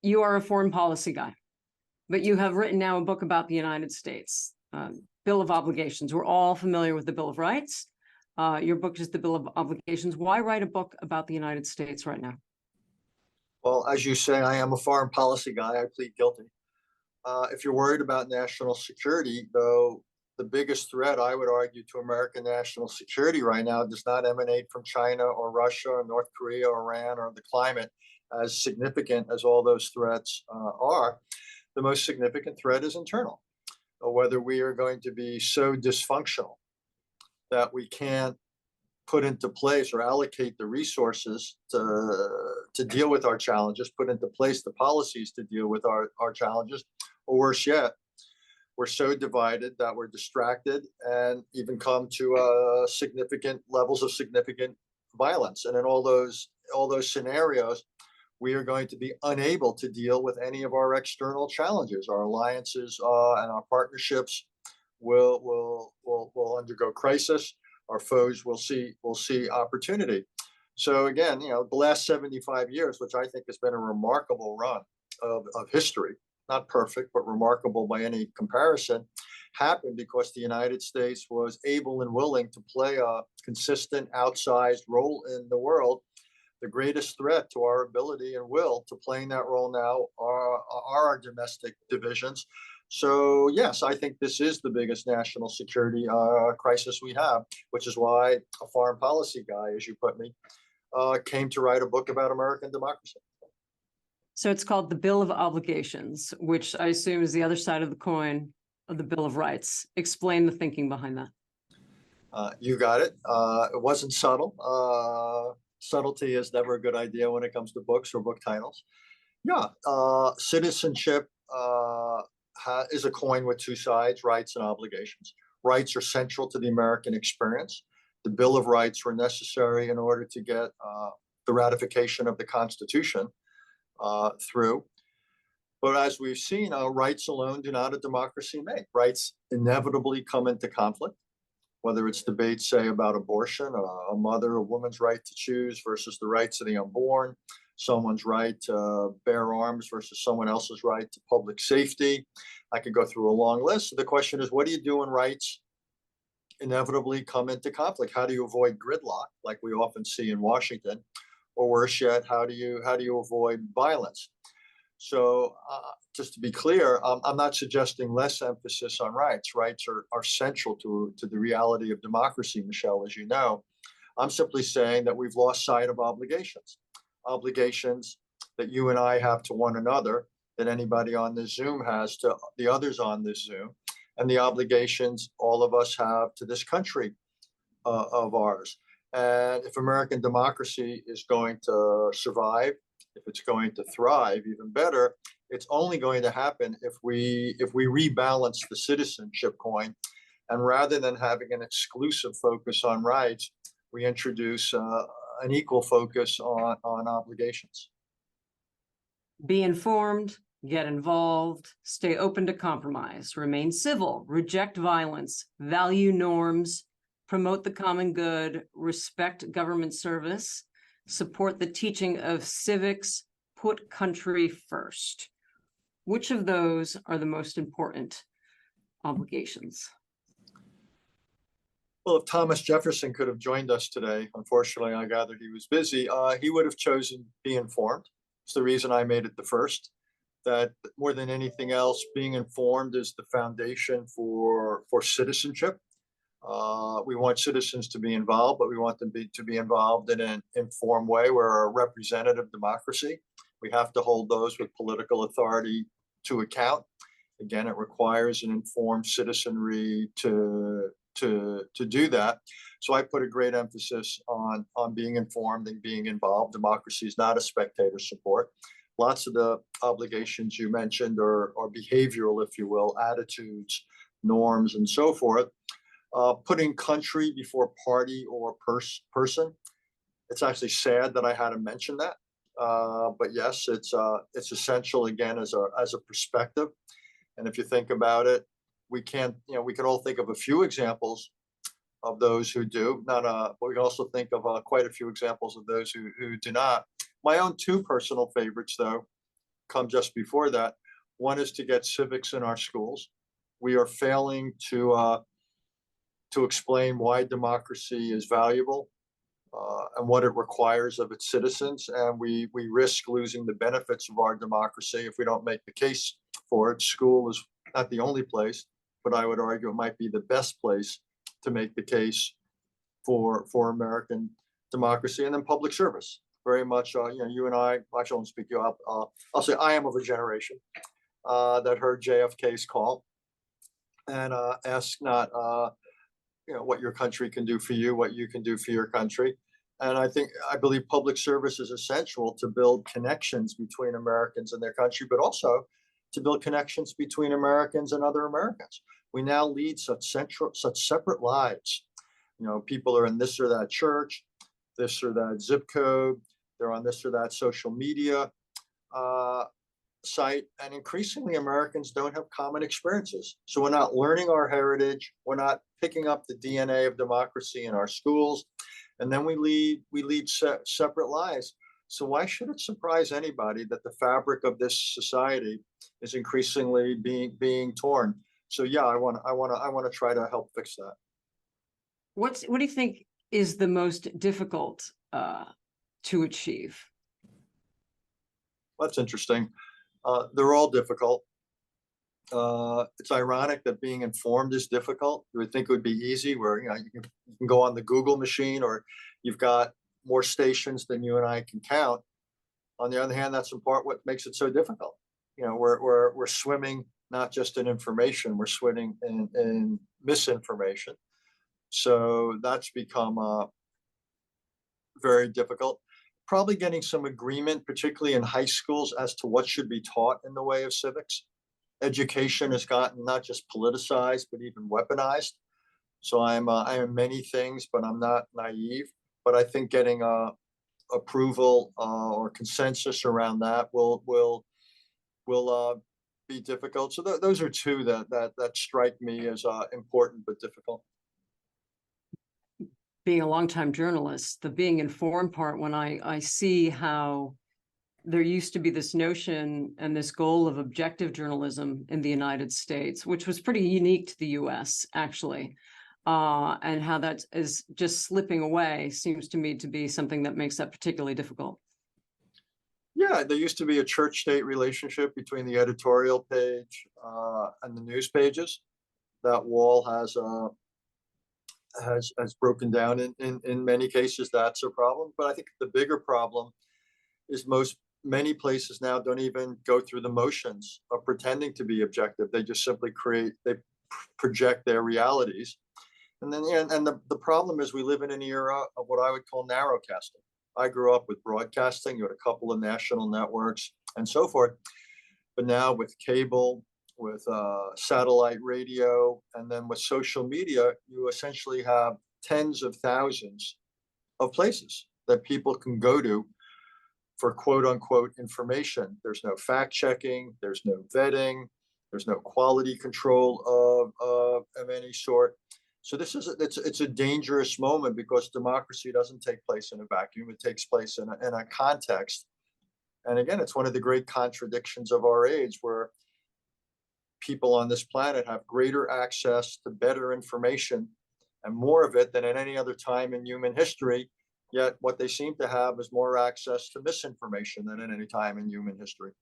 you are a foreign policy guy, but you have written now a book about the United States, Bill of Obligations. We're all familiar with the Bill of Rights. Your book is the Bill of Obligations. Why write a book about the United States right now? Well, as you say, I am a foreign policy guy. I plead guilty. If you're worried about national security, though, the biggest threat, I would argue, to American national security right now does not emanate from China or Russia or North Korea or Iran or the climate, as significant as all those threats are. The most significant threat is internal, whether we are going to be so dysfunctional that we can't put into place or allocate the resources to deal with our challenges, put into place the policies to deal with our challenges, or worse yet, we're so divided that we're distracted and even come to significant levels of significant violence. And in all those scenarios, we are going to be unable to deal with any of our external challenges. Our alliances and our partnerships will undergo crisis. Our foes will see opportunity. So again, the last 75 years, which I think has been a remarkable run of history, not perfect, but remarkable by any comparison, happened because the United States was able and willing to play a consistent, outsized role in the world. The greatest threat to our ability and will to playing that role now are our domestic divisions. So yes, I think this is the biggest national security crisis we have, which is why a foreign policy guy, as you put me, came to write a book about American democracy. So it's called the Bill of Obligations, which I assume is the other side of the coin of the Bill of Rights. Explain the thinking behind that. You got it. It wasn't subtle. Subtlety is never a good idea when it comes to books or book titles. Yeah, citizenship is a coin with two sides, rights and obligations. Rights are central to the American experience. The Bill of Rights were necessary in order to get the ratification of the Constitution through. But as we've seen, rights alone do not a democracy make. Rights inevitably come into conflict, whether it's debates, say, about abortion, a woman's right to choose versus the rights of the unborn, someone's right to bear arms versus someone else's right to public safety. I could go through a long list. The question is, what do you do when rights inevitably come into conflict? How do you avoid gridlock, like we often see in Washington? Or worse yet, how do you avoid violence? So just to be clear, I'm not suggesting less emphasis on rights. Rights are central to the reality of democracy, Michelle, as you know. I'm simply saying that we've lost sight of obligations that you and I have to one another, that anybody on this Zoom has to the others on this Zoom, and the obligations all of us have to this country of ours. And if American democracy is going to survive, if it's going to thrive, even better, it's only going to happen if we rebalance the citizenship coin, and rather than having an exclusive focus on rights, we introduce an equal focus on obligations. Be informed, get involved, stay open to compromise, remain civil, reject violence, value norms, promote the common good, respect government service, support the teaching of civics, put country first. Which of those are the most important obligations? Well, if Thomas Jefferson could have joined us today, unfortunately, I gathered he was busy, he would have chosen be informed. It's the reason I made it the first, that more than anything else, being informed is the foundation for citizenship. We want citizens to be involved, but we want them to be involved in an informed way. We're a representative democracy. We have to hold those with political authority to account. Again, it requires an informed citizenry to do that. So I put a great emphasis on being informed and being involved. Democracy is not a spectator sport. Lots of the obligations you mentioned are behavioral, if you will, attitudes, norms, and so forth. Putting country before party or person. It's actually sad that I had to mention that, but yes, it's essential again as a perspective. And if you think about it, we can all think of a few examples of those who do, but we can also think of quite a few examples of those who do not. My own two personal favorites, though, come just before that. One is to get civics in our schools. We are failing to explain why democracy is valuable and what it requires of its citizens. And we risk losing the benefits of our democracy if we don't make the case for it. School is not the only place, but I would argue it might be the best place to make the case for American democracy. And then public service. Very much, you and I won't speak you up. I'll say I am of a generation that heard JFK's call and ask not what your country can do for you, what you can do for your country. And I believe public service is essential to build connections between Americans and their country, but also to build connections between Americans and other Americans. We now lead such separate lives. People are in this or that church, this or that zip code. They're on this or that social media site, and increasingly Americans don't have common experiences. So we're not learning our heritage. We're not picking up the DNA of democracy in our schools, and then we lead separate lives. So why should it surprise anybody that the fabric of this society is increasingly being torn? So yeah, I want to try to help fix that. What do you think is the most difficult to achieve? That's interesting. They're all difficult. It's ironic that being informed is difficult. You would think it would be easy, where you can go on the Google machine, or you've got more stations than you and I can count. On the other hand, that's in part what makes it so difficult. We're swimming not just in information, we're swimming in misinformation. So that's become very difficult. Probably getting some agreement, particularly in high schools, as to what should be taught in the way of civics. Education has gotten not just politicized, but even weaponized. So I am many things, but I'm not naive. But I think getting approval or consensus around that will be difficult. So those are two that strike me as important but difficult. Being a longtime journalist, the being informed part, when I see how there used to be this notion and this goal of objective journalism in the United States, which was pretty unique to the US, actually, and how that is just slipping away, seems to me to be something that makes that particularly difficult. Yeah, there used to be a church-state relationship between the editorial page and the news pages. That wall has broken down in many cases. That's a problem. But I think the bigger problem is many places now don't even go through the motions of pretending to be objective. They just simply project their realities. And then the problem is we live in an era of what I would call narrowcasting. I grew up with broadcasting. You had a couple of national networks and so forth. But now with cable, with satellite radio, and then with social media, you essentially have tens of thousands of places that people can go to for quote unquote information. There's no fact checking, there's no vetting, there's no quality control of any sort. So it's a dangerous moment, because democracy doesn't take place in a vacuum. It takes place in a context. And again, it's one of the great contradictions of our age, where people on this planet have greater access to better information and more of it than at any other time in human history. Yet what they seem to have is more access to misinformation than at any time in human history.